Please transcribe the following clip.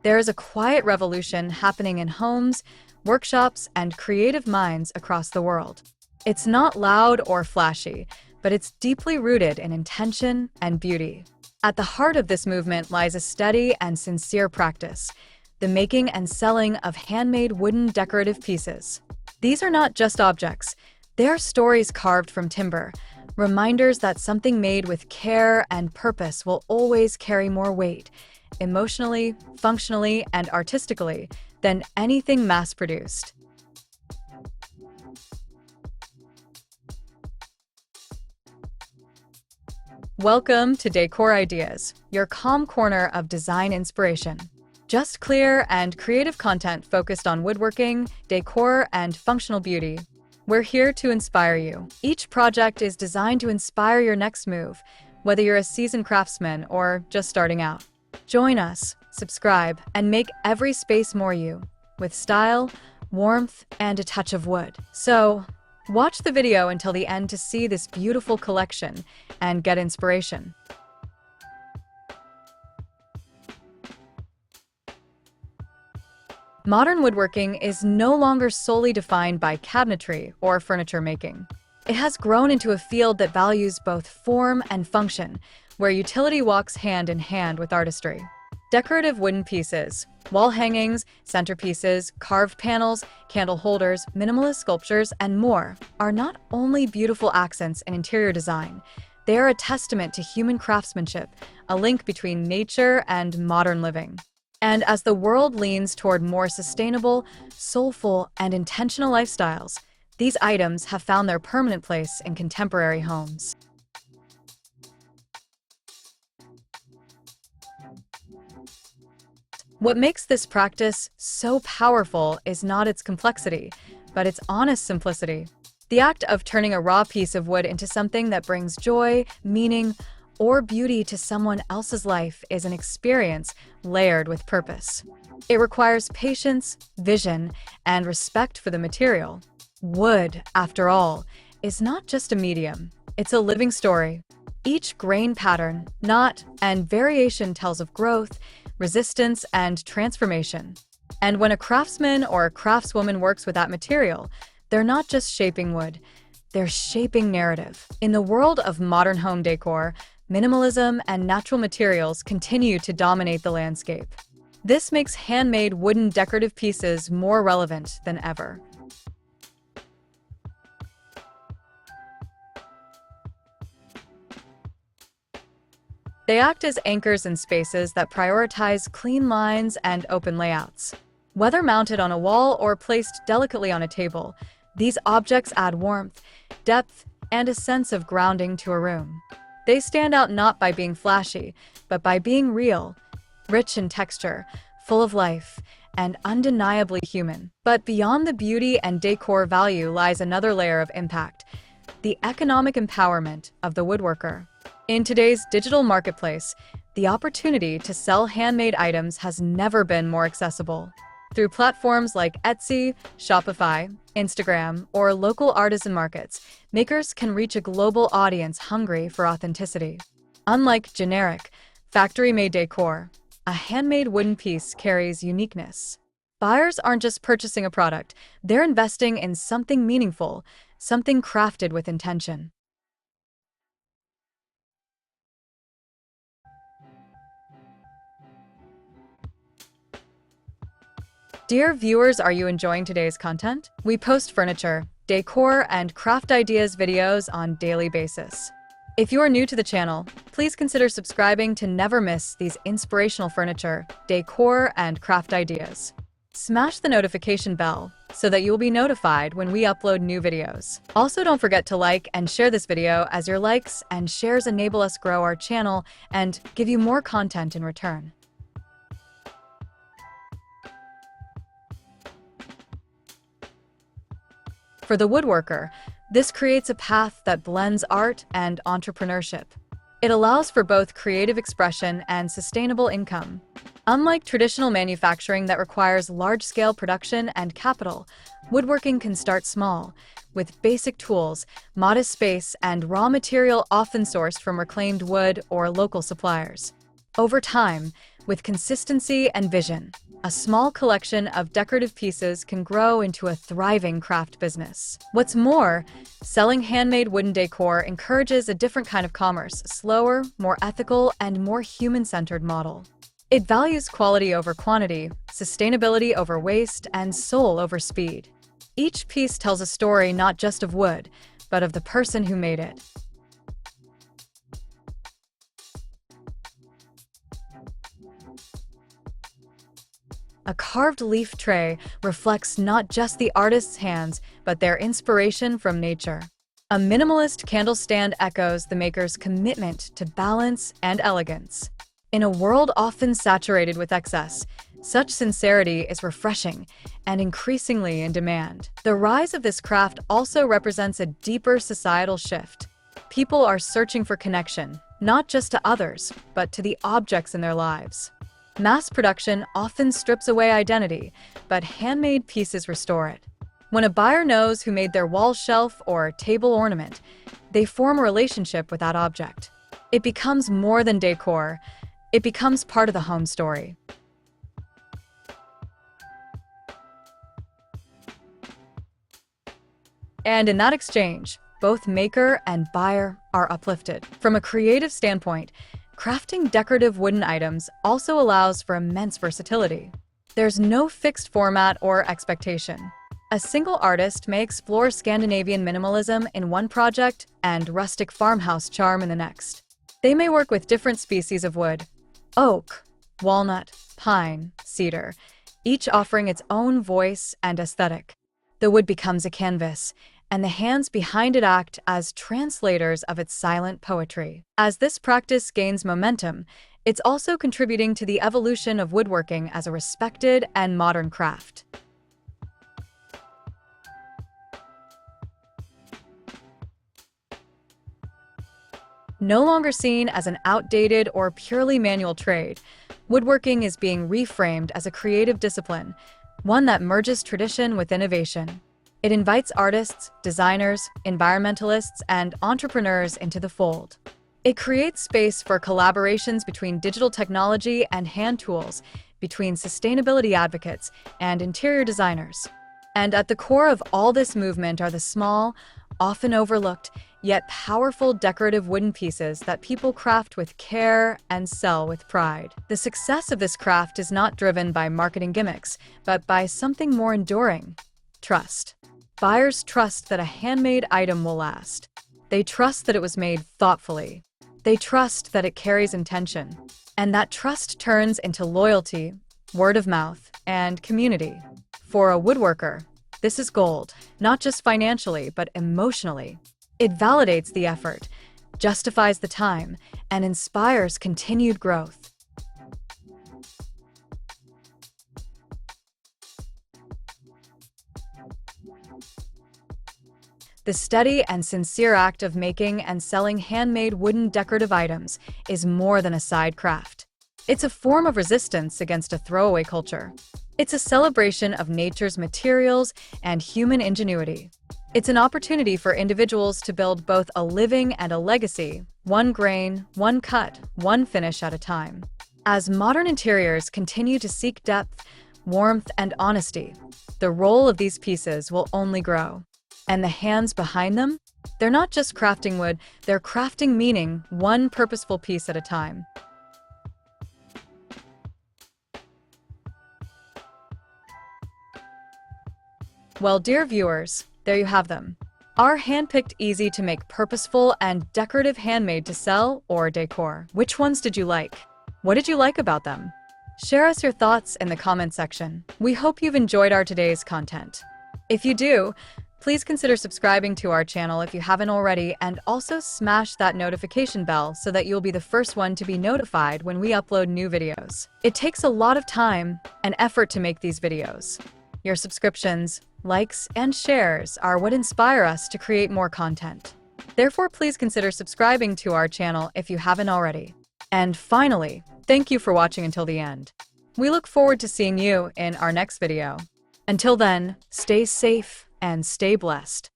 There is a quiet revolution happening in homes, workshops, and creative minds across the world. It's not loud or flashy, but it's deeply rooted in intention and beauty. At the heart of this movement lies a steady and sincere practice, the making and selling of handmade wooden decorative pieces. These are not just objects, they're stories carved from timber, reminders that something made with care and purpose will always carry more weight, emotionally, functionally, and artistically, than anything mass-produced. Welcome to Decor Ideas, your calm corner of design inspiration. Just clear and creative content focused on woodworking, decor, and functional beauty. We're here to inspire you. Each project is designed to inspire your next move, whether you're a seasoned craftsman or just starting out. Join us, subscribe, and make every space more you, with style, warmth, and a touch of wood. So, watch the video until the end to see this beautiful collection and get inspiration. Modern woodworking is no longer solely defined by cabinetry or furniture making. It has grown into a field that values both form and function, where utility walks hand in hand with artistry. Decorative wooden pieces, wall hangings, centerpieces, carved panels, candle holders, minimalist sculptures, and more are not only beautiful accents in interior design, they are a testament to human craftsmanship, a link between nature and modern living. And as the world leans toward more sustainable, soulful, and intentional lifestyles, these items have found their permanent place in contemporary homes. What makes this practice so powerful is not its complexity, but its honest simplicity. The act of turning a raw piece of wood into something that brings joy, meaning, or beauty to someone else's life is an experience layered with purpose. It requires patience, vision, and respect for the material. Wood, after all, is not just a medium, it's a living story. Each grain pattern, knot, and variation tells of growth, resistance, and transformation. And when a craftsman or a craftswoman works with that material, they're not just shaping wood, they're shaping narrative. In the world of modern home decor, minimalism and natural materials continue to dominate the landscape. This makes handmade wooden decorative pieces more relevant than ever. They act as anchors in spaces that prioritize clean lines and open layouts. Whether mounted on a wall or placed delicately on a table, these objects add warmth, depth, and a sense of grounding to a room. They stand out not by being flashy, but by being real, rich in texture, full of life, and undeniably human. But beyond the beauty and decor value lies another layer of impact: the economic empowerment of the woodworker. In today's digital marketplace, the opportunity to sell handmade items has never been more accessible. Through platforms like Etsy, Shopify, Instagram, or local artisan markets, makers can reach a global audience hungry for authenticity. Unlike generic, factory-made decor, a handmade wooden piece carries uniqueness. Buyers aren't just purchasing a product, they're investing in something meaningful, something crafted with intention. Dear viewers, are you enjoying today's content? We post furniture, decor, and craft ideas videos on a daily basis. If you are new to the channel, please consider subscribing to never miss these inspirational furniture, decor, and craft ideas. Smash the notification bell so that you will be notified when we upload new videos. Also, don't forget to like and share this video, as your likes and shares enable us grow our channel and give you more content in return. For the woodworker, this creates a path that blends art and entrepreneurship. It allows for both creative expression and sustainable income. Unlike traditional manufacturing that requires large-scale production and capital, woodworking can start small, with basic tools, modest space, and raw material often sourced from reclaimed wood or local suppliers. Over time, with consistency and vision, a small collection of decorative pieces can grow into a thriving craft business. What's more, selling handmade wooden decor encourages a different kind of commerce, a slower, more ethical, and more human-centered model. It values quality over quantity, sustainability over waste, and soul over speed. Each piece tells a story not just of wood, but of the person who made it. A carved leaf tray reflects not just the artist's hands, but their inspiration from nature. A minimalist candle stand echoes the maker's commitment to balance and elegance. In a world often saturated with excess, such sincerity is refreshing and increasingly in demand. The rise of this craft also represents a deeper societal shift. People are searching for connection, not just to others, but to the objects in their lives. Mass production often strips away identity, but handmade pieces restore it. When a buyer knows who made their wall shelf or table ornament, they form a relationship with that object. It becomes more than decor. It becomes part of the home story. And in that exchange, both maker and buyer are uplifted. From a creative standpoint, crafting decorative wooden items also allows for immense versatility. There's no fixed format or expectation. A single artist may explore Scandinavian minimalism in one project and rustic farmhouse charm in the next. They may work with different species of wood: oak, walnut, pine, cedar, each offering its own voice and aesthetic. The wood becomes a canvas, and the hands behind it act as translators of its silent poetry. As this practice gains momentum, it's also contributing to the evolution of woodworking as a respected and modern craft. No longer seen as an outdated or purely manual trade, woodworking is being reframed as a creative discipline, one that merges tradition with innovation. It invites artists, designers, environmentalists, and entrepreneurs into the fold. It creates space for collaborations between digital technology and hand tools, between sustainability advocates and interior designers. And at the core of all this movement are the small, often overlooked, yet powerful decorative wooden pieces that people craft with care and sell with pride. The success of this craft is not driven by marketing gimmicks, but by something more enduring: trust. Buyers trust that a handmade item will last. They trust that it was made thoughtfully. They trust that it carries intention. And that trust turns into loyalty, word of mouth, and community. For a woodworker, this is gold, not just financially, but emotionally. It validates the effort, justifies the time, and inspires continued growth. The steady and sincere act of making and selling handmade wooden decorative items is more than a side craft. It's a form of resistance against a throwaway culture. It's a celebration of nature's materials and human ingenuity. It's an opportunity for individuals to build both a living and a legacy, one grain, one cut, one finish at a time. As modern interiors continue to seek depth, warmth, and honesty, the role of these pieces will only grow. And the hands behind them? They're not just crafting wood, they're crafting meaning, one purposeful piece at a time. Well, dear viewers, there you have them. Our handpicked, easy-to-make, purposeful, and decorative handmade to sell or decor. Which ones did you like? What did you like about them? Share us your thoughts in the comment section. We hope you've enjoyed our today's content. If you do, please consider subscribing to our channel if you haven't already, and also smash that notification bell so that you'll be the first one to be notified when we upload new videos. It takes a lot of time and effort to make these videos. Your subscriptions, likes, and shares are what inspire us to create more content. Therefore, please consider subscribing to our channel if you haven't already. And finally, thank you for watching until the end. We look forward to seeing you in our next video. Until then, stay safe and stay blessed.